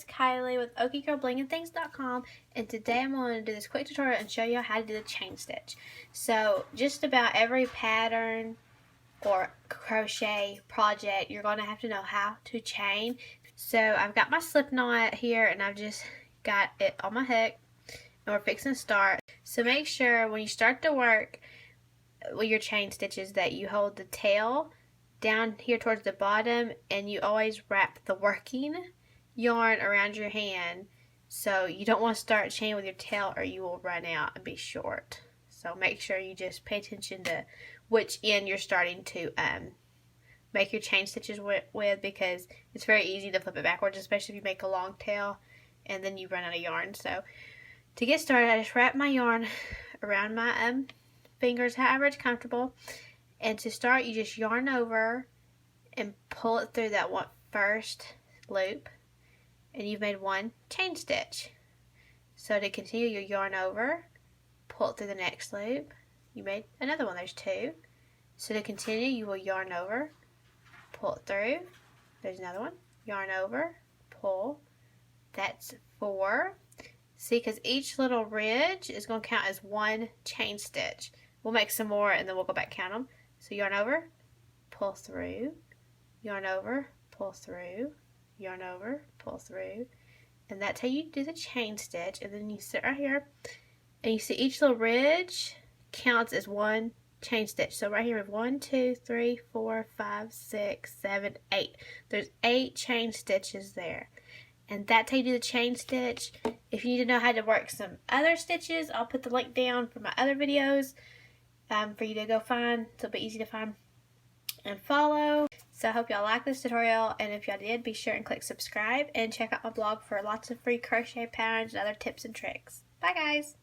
it's Kylie with OkieGirlBling'n'Things.com, and today I'm going to do this quick tutorial and show you how to do the chain stitch. So just about every pattern or crochet project, you're going to have to know how to chain. So I've got my slip knot here and I've just got it on my hook and we're fixing to start. So make sure when you start to work with your chain stitches that you hold the tail down here towards the bottom, and you always wrap the working yarn around your hand, so you don't want to start chain with your tail or you will run out and be short. So make sure you just pay attention to which end you're starting to make your chain stitches with, because it's very easy to flip it backwards, especially if you make a long tail and then you run out of yarn. So to get started, I just wrap my yarn around my fingers however it's comfortable. And to start, you just yarn over and pull it through that first loop, and you've made one chain stitch. So to continue, you yarn over, pull it through the next loop, you made another one, there's two. So to continue, you will yarn over, pull it through, there's another one, yarn over, pull, that's 4. See, because each little ridge is going to count as one chain stitch. We'll make some more and then we'll go back count them. So yarn over, pull through, yarn over, pull through, yarn over, pull through, and that's how you do the chain stitch. And then you sit right here and you see each little ridge counts as one chain stitch. So right here we have 1, 2, 3, 4, 5, 6, 7, 8. There's 8 chain stitches there. And that's how you do the chain stitch. If you need to know how to work some other stitches, I'll put the link down for my other videos for you to go find. It'll be easy to find and follow. So I hope y'all like this tutorial, and if y'all did, be sure and click subscribe and check out my blog for lots of free crochet patterns and other tips and tricks. Bye guys!